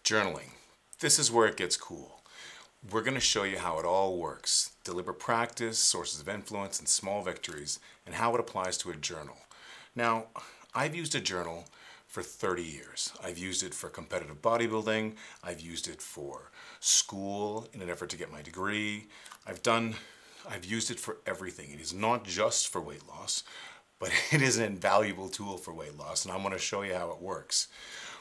Journaling. This is where it gets cool. We're going to show you how it all works. Deliberate practice, sources of influence, and small victories, and how it applies to a journal. Now, I've used a journal for 30 years. I've used it for competitive bodybuilding. I've used it for school in an effort to get my degree. I've used it for everything. It is not just for weight loss, but it is an invaluable tool for weight loss, and I'm going to show you how it works.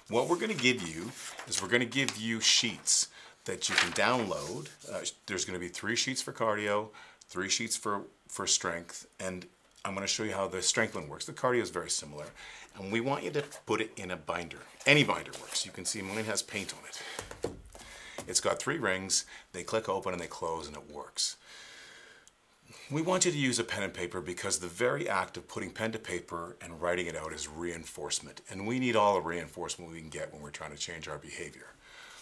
What we're going to give you is we're going to give you sheets that you can download. There's going to be 3 sheets for cardio, 3 sheets for strength, and I'm going to show you how the strength one works. The cardio is very similar, and we want you to put it in a binder. Any binder works. You can see mine has paint on it. It's got 3 rings. They click open and they close, and it works. We want you to use a pen and paper because the very act of putting pen to paper and writing it out is reinforcement, and we need all the reinforcement we can get when we're trying to change our behavior.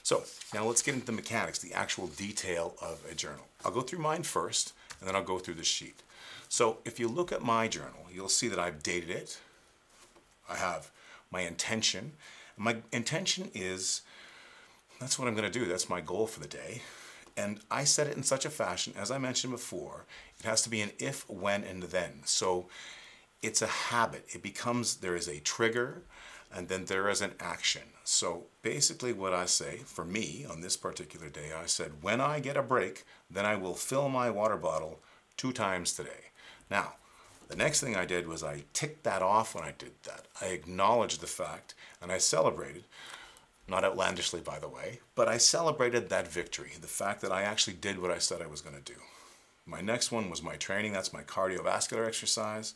So now let's get into the mechanics, the actual detail of a journal. I'll go through mine first, and then I'll go through the sheet. So if you look at my journal, you'll see that I've dated it. I have my intention. My intention is, that's what I'm going to do. That's my goal for the day. And I set it in such a fashion, as I mentioned before, it has to be an if, when, and then. So it's a habit. It becomes, there is a trigger, and then there is an action. So basically what I say, for me, on this particular day, I said, when I get a break, then I will fill my water bottle 2 times today. Now, the next thing I did was I ticked that off when I did that. I acknowledged the fact, and I celebrated, not outlandishly by the way, but I celebrated that victory, the fact that I actually did what I said I was going to do. My next one was my training, that's my cardiovascular exercise.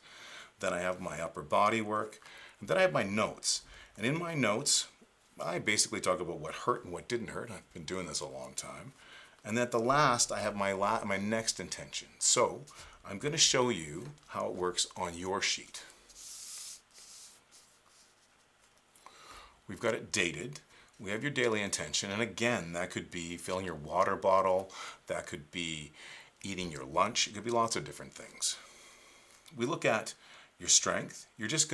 Then I have my upper body work, and then I have my notes. And in my notes, I basically talk about what hurt and what didn't hurt. I've been doing this a long time. And at the last, I have my next intention. So I'm going to show you how it works on your sheet. We've got it dated. We have your daily intention, and again, that could be filling your water bottle, that could be eating your lunch, it could be lots of different things. We look at your strength. You're just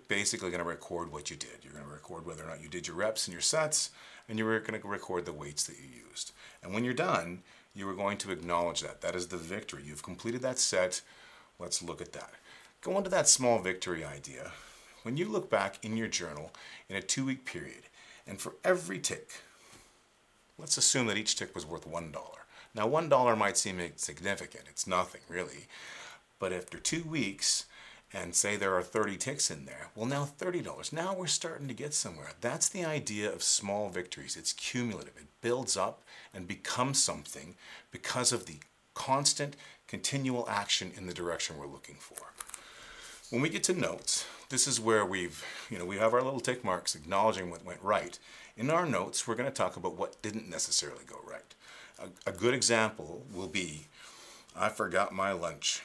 basically going to record what you did. You're going to record whether or not you did your reps and your sets, and you're going to record the weights that you used. And when you're done, you are going to acknowledge that. That is the victory. You've completed that set. Let's look at that. Go into that small victory idea. When you look back in your journal in a 2-week period, and for every tick, let's assume that each tick was worth $1. Now $1 might seem insignificant, it's nothing really, but after 2 weeks, and say there are 30 ticks in there, well now $30, now we're starting to get somewhere. That's the idea of small victories. It's cumulative, it builds up and becomes something because of the constant, continual action in the direction we're looking for. When we get to notes, this is where we have our little tick marks acknowledging what went right. In our notes, we're going to talk about what didn't necessarily go right. A good example will be, I forgot my lunch.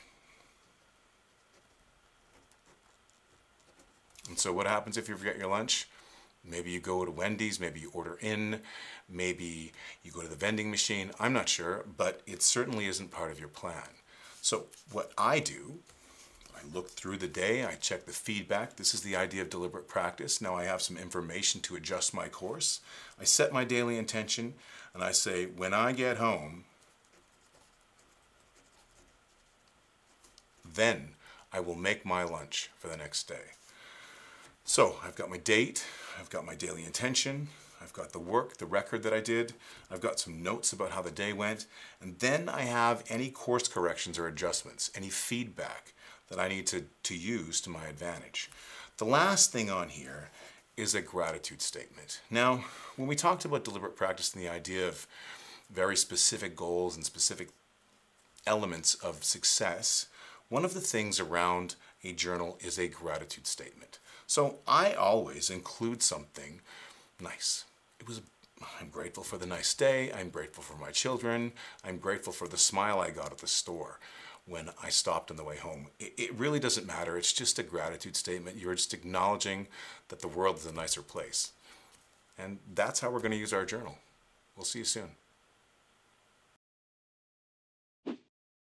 And so what happens if you forget your lunch? Maybe you go to Wendy's, maybe you order in, maybe you go to the vending machine. I'm not sure, but it certainly isn't part of your plan. So what I do, I look through the day, I check the feedback. This is the idea of deliberate practice. Now I have some information to adjust my course. I set my daily intention and I say, when I get home, then I will make my lunch for the next day. So I've got my date, I've got my daily intention, I've got the work, the record that I did, I've got some notes about how the day went, and then I have any course corrections or adjustments, any feedback that I need to use to my advantage. The last thing on here is a gratitude statement. Now, when we talked about deliberate practice and the idea of very specific goals and specific elements of success, one of the things around a journal is a gratitude statement. So I always include something nice. I'm grateful for the nice day, I'm grateful for my children, I'm grateful for the smile I got at the store when I stopped on the way home. It really doesn't matter, it's just a gratitude statement. You're just acknowledging that the world is a nicer place. And that's how we're going to use our journal. We'll see you soon.